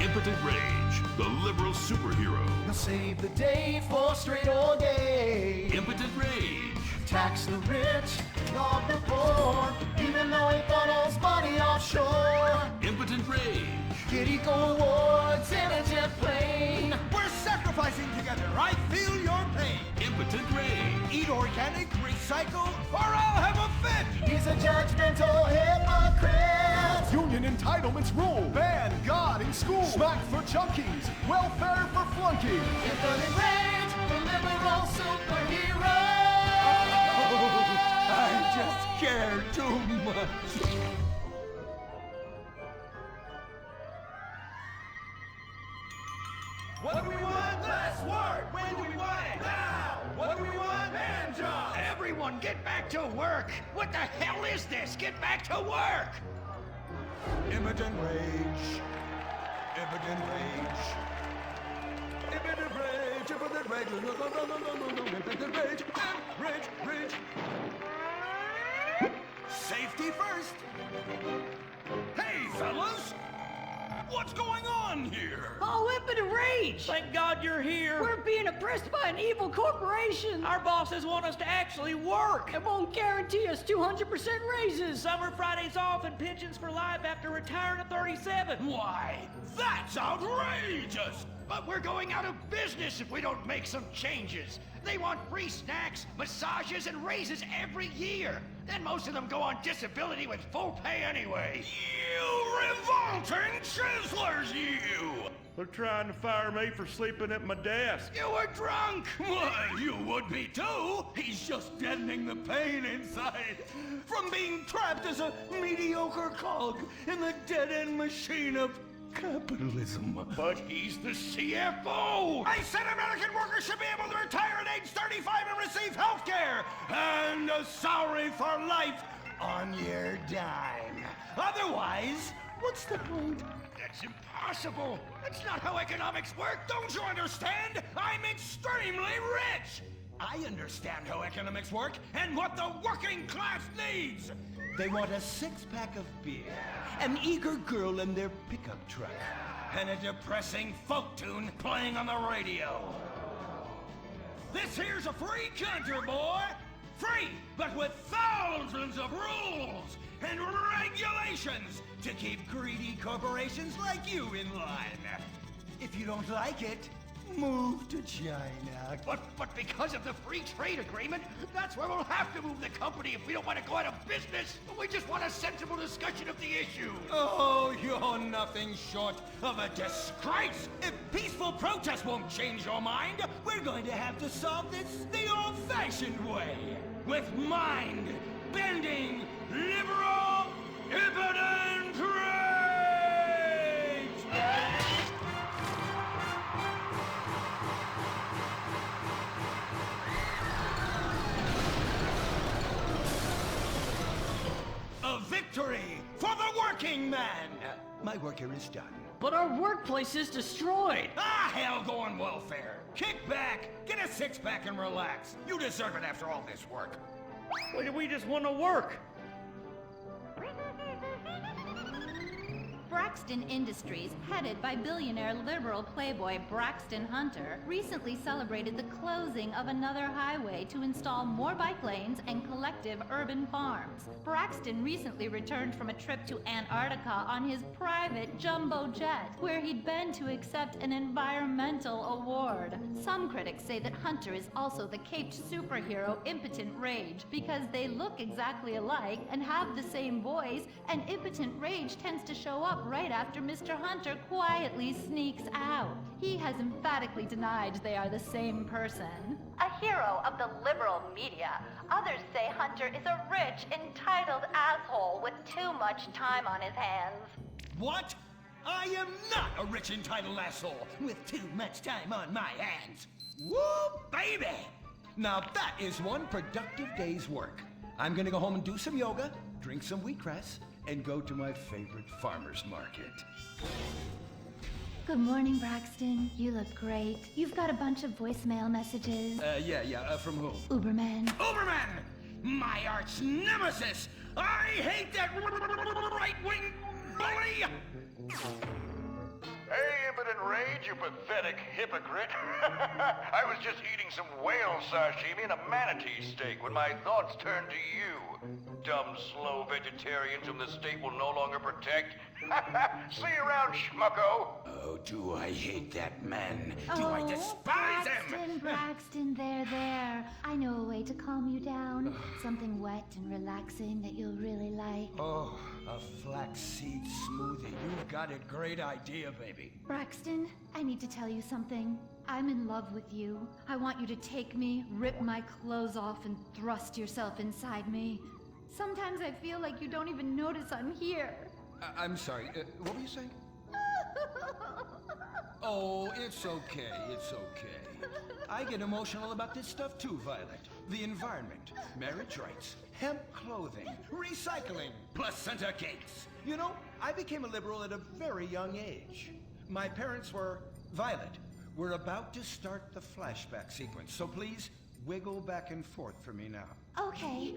Impotent Rage, the liberal superhero. He'll save the day for straight or gay. Impotent Rage. Tax the rich, rob the poor, even though he funnels money offshore. Impotent Rage. Get eco awards in a jet plane. We're sacrificing together. I feel your pain. Impotent Rage. Eat organic, recycle, or I'll have a fit. He's a judgmental hypocrite. Union entitlements rule. Ban God in school. Smack for junkies. Welfare for flunkies. Impotent Rage, the liberal superhero. I just care too much. What do we want? Less work. When do we want it? Now. What do we want? Hand jobs. Everyone get back to work. What the hell is this? Get back to work. Impotent rage. Impotent rage. Impotent rage. Impotent rage. No. Impotent rage. Rage. Safety first. Hey, fellas! What's going on here? Oh, Impotent Rage! Thank God you're here. We're being oppressed by an evil corporation. Our bosses want us to actually work. It won't guarantee us 200% raises. Summer Fridays off and pensions for life after retiring at 37. Why, that's outrageous! But we're going out of business if we don't make some changes. They want free snacks, massages, and raises every year. Then most of them go on disability with full pay anyway. You revolting chiselers, you! They're trying to fire me for sleeping at my desk. You were drunk! Why, you would be too! He's just deadening the pain inside from being trapped as a mediocre cog in the dead-end machine of capitalism. But he's the CFO! I said American workers should be able to retire at age 35 and receive health care And a salary for life on your dime. Otherwise, what's the point? That's impossible! That's not how economics work! Don't you understand? I'm extremely rich! I understand how economics work and what the working class needs! They want a six-pack of beer, an eager girl in their pickup truck, and a depressing folk tune playing on the radio. This here's a free country, boy! Free, but with thousands of rules and regulations to keep greedy corporations like you in line. If you don't like it, move to China. But because of the free trade agreement, that's where we'll have to move the company if we don't want to go out of business. We just want a sensible discussion of the issue. Oh, you're nothing short of a disgrace! If peaceful protest won't change your mind, we're going to have to solve this the old-fashioned way. With mind-bending, liberal, impotent rage! A victory for the working man! My work here is done. But our workplace is destroyed. Ah, hell, go on welfare. Kick back, get a six-pack and relax. You deserve it after all this work. We just want to work. Braxton Industries, headed by billionaire liberal playboy Braxton Hunter, recently celebrated the closing of another highway to install more bike lanes and collective urban farms. Braxton recently returned from a trip to Antarctica on his private jumbo jet, where he'd been to accept an environmental award. Some critics say that Hunter is also the caped superhero Impotent Rage, because they look exactly alike and have the same voice, and Impotent Rage tends to show up right after Mr. Hunter quietly sneaks out. He has emphatically denied they are the same person. A hero of the liberal media, others say Hunter is a rich, entitled asshole with too much time on his hands. What? I am not a rich entitled asshole with too much time on my hands. Woo, baby! Now that is one productive day's work. I'm gonna go home and do some yoga, drink some wheatgrass, and go to my favorite farmer's market. Good morning, Braxton. You look great. You've got a bunch of voicemail messages. From whom? Uberman. Uberman! My arch nemesis! I hate that right-wing bully! Hey, afraid, you pathetic hypocrite. I was just eating some whale sashimi and a manatee steak when my thoughts turned to you. Dumb, slow vegetarians whom the state will no longer protect. See you around, schmucko. Oh, do I hate that man. Do I despise him? Braxton, there. I know a way to calm you down. Something wet and relaxing that you'll really like. Oh, a flaxseed smoothie. You've got a great idea, baby. Braxton, I need to tell you something. I'm in love with you. I want you to take me, rip my clothes off, and thrust yourself inside me. Sometimes I feel like you don't even notice I'm here. I'm sorry, what were you saying? Oh, it's okay, it's okay. I get emotional about this stuff too, Violet. The environment, marriage rights, hemp clothing, recycling, placenta cakes. You know, I became a liberal at a very young age. My parents were... Violet, we're about to start the flashback sequence, so please wiggle back and forth for me now. Okay.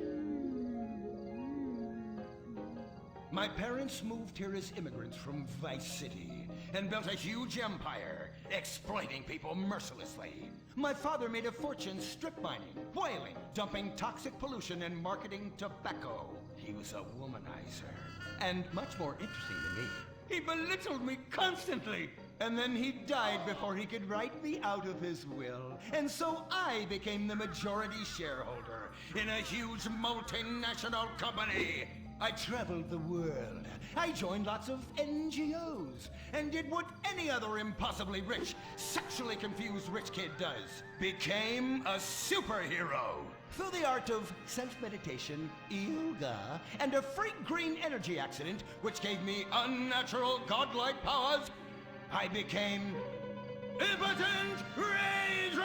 My parents moved here as immigrants from Vice City and built a huge empire, exploiting people mercilessly. My father made a fortune strip mining, whaling, dumping toxic pollution, and marketing tobacco. He was a womanizer. And much more interesting than me, he belittled me constantly. And then he died before he could write me out of his will. And so I became the majority shareholder in a huge multinational company. I traveled the world. I joined lots of NGOs and did what any other impossibly rich, sexually confused rich kid does. Became a superhero. Through the art of self-meditation, yoga, and a freak green energy accident, which gave me unnatural godlike powers, I became Impotent Rage!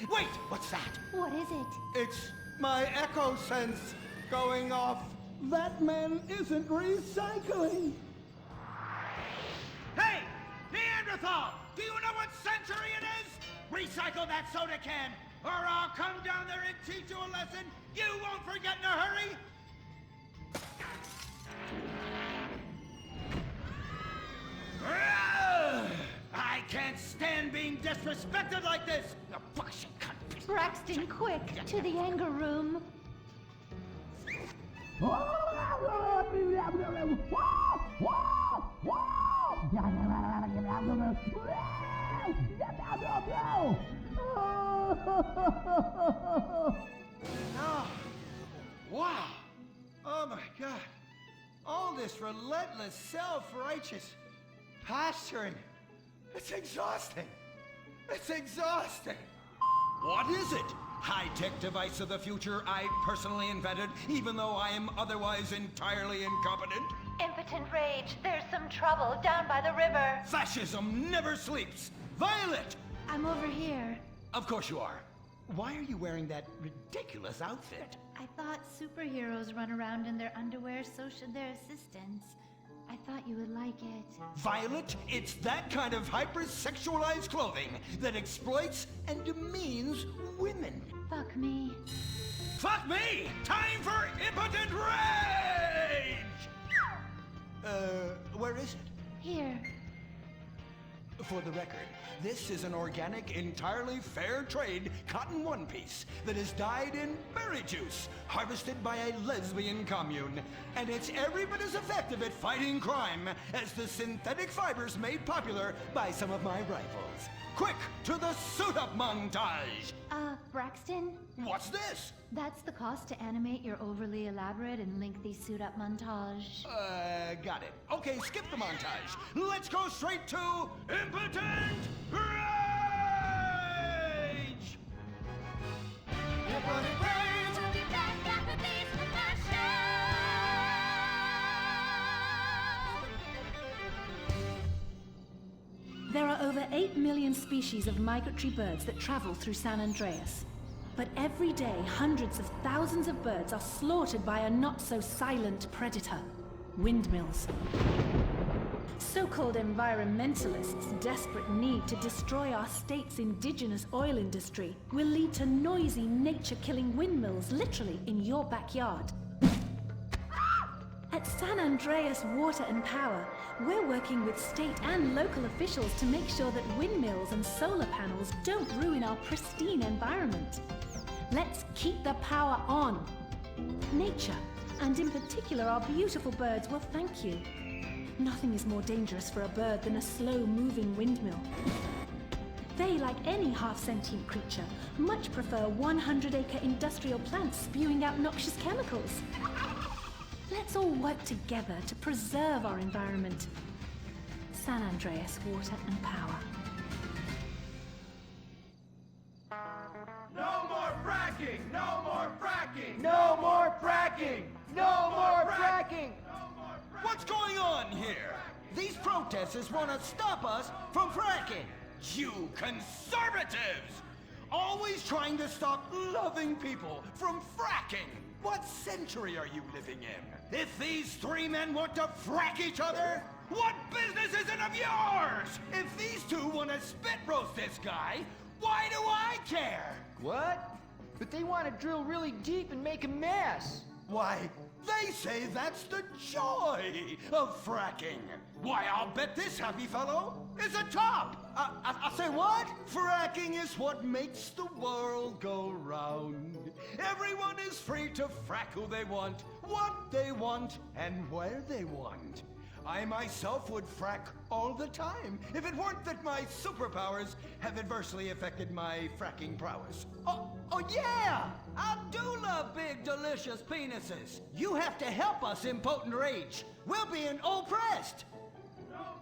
Wait, what's that? What is it? It's my echo sense going off. That man isn't recycling. Hey, Neanderthal! Do you know what century it is? Recycle that soda can, or I'll come down there and teach you a lesson you won't forget in a hurry! I can't stand being disrespected like this! The bullshit cunt. Braxton, quick, to the anger room. Oh, wow. Oh my God. All this relentless, self-righteous posturing. It's exhausting. It's exhausting. What is it? High-tech device of the future I personally invented, even though I am otherwise entirely incompetent? Impotent Rage, there's some trouble down by the river. Fascism never sleeps. Violet! I'm over here. Of course you are. Why are you wearing that ridiculous outfit? I thought superheroes run around in their underwear, so should their assistants. I thought you would like it. Violet, it's that kind of hypersexualized clothing that exploits and demeans women. Fuck me. Fuck me! Time for Impotent Rage! Where is it? Here. For the record, this is an organic, entirely fair trade cotton one piece that is dyed in berry juice, harvested by a lesbian commune. And it's every bit as effective at fighting crime as the synthetic fibers made popular by some of my rivals. Quick, to the suit-up montage! Braxton? What's this? That's the cost to animate your overly elaborate and lengthy suit-up montage. Got it. Okay, skip the montage. Let's go straight to Impotent Rage! Impotent Rage! We'll be back after these commercials. There are over 8 million species of migratory birds that travel through San Andreas. But every day, hundreds of thousands of birds are slaughtered by a not-so-silent predator, windmills. So-called environmentalists' desperate need to destroy our state's indigenous oil industry will lead to noisy, nature-killing windmills literally in your backyard. At San Andreas Water and Power, we're working with state and local officials to make sure that windmills and solar panels don't ruin our pristine environment. Let's keep the power on. Nature, and in particular our beautiful birds, will thank you. Nothing is more dangerous for a bird than a slow-moving windmill. They, like any half-sentient creature, much prefer 100-acre industrial plants spewing out noxious chemicals. Let's all work together to preserve our environment. San Andreas Water and Power. No more fracking! No more fracking! No more fracking! No more fracking! What's going on here? These protesters want to stop us from fracking. You conservatives! Always trying to stop loving people from fracking. What century are you living in? If these three men want to frack each other, what business is it of yours? If these two want to spit roast this guy, why do I care? What? But they want to drill really deep and make a mess. Why, they say that's the joy of fracking. Why, I'll bet this happy fellow is a top. I say what? Fracking is what makes the world go round. Everyone is free to frack who they want, what they want, and where they want. I myself would frack all the time if it weren't that my superpowers have adversely affected my fracking prowess. Oh yeah! I do love big, delicious penises. You have to help us, Impotent Rage. We're being oppressed.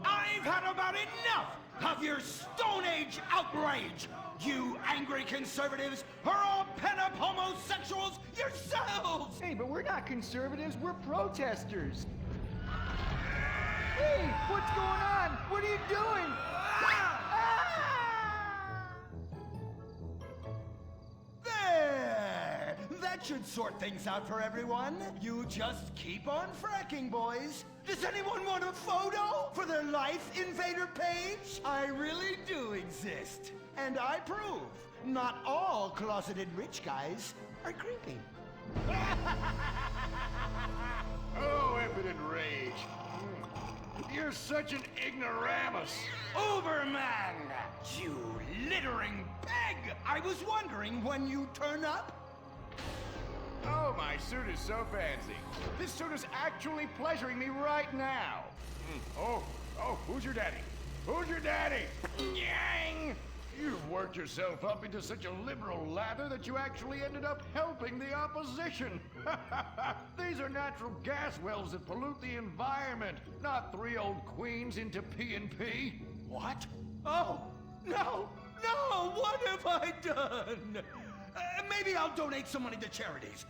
I've had about enough of your Stone Age outrage. You angry conservatives are all pent-up homosexuals yourselves. Hey, but we're not conservatives, we're protesters. Hey, what's going on? What are you doing? There! That should sort things out for everyone. You just keep on fracking, boys. Does anyone want a photo for their Life Invader page? I really do exist. And I prove not all closeted rich guys are creepy. Oh, Impotent Rage. You're such an ignoramus. Uberman! You littering pig! I was wondering when you turn up. Oh, my suit is so fancy. This suit is actually pleasuring me right now. Oh, who's your daddy? Who's your daddy? Yang! You've worked yourself up into such a liberal lather that you actually ended up helping the opposition. These are natural gas wells that pollute the environment, not three old queens into P&P. What? Oh, no! What have I done? Maybe I'll donate some money to charities.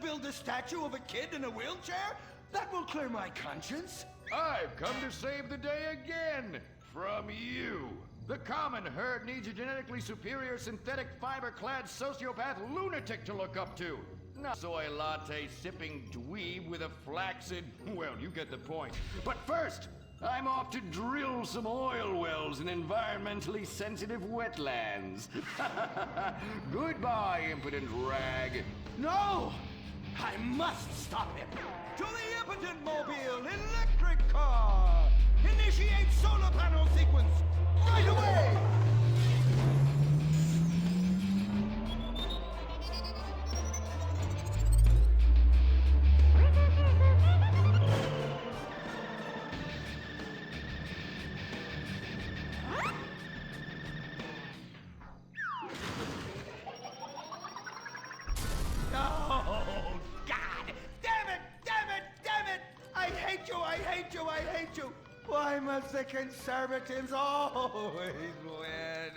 Build a statue of a kid in a wheelchair? That will clear my conscience. I've come to save the day again from you. The common herd needs a genetically superior synthetic fiber-clad sociopath lunatic to look up to. Not soy latte sipping dweeb with a flaccid... Well, you get the point. But first, I'm off to drill some oil wells in environmentally sensitive wetlands. Goodbye, impotent rag. No! I must stop him. To the Impotent Mobile electric car! Initiate solar panel sequence right away! Oh, God! Damn it! I hate you! Why must the conservatives always win?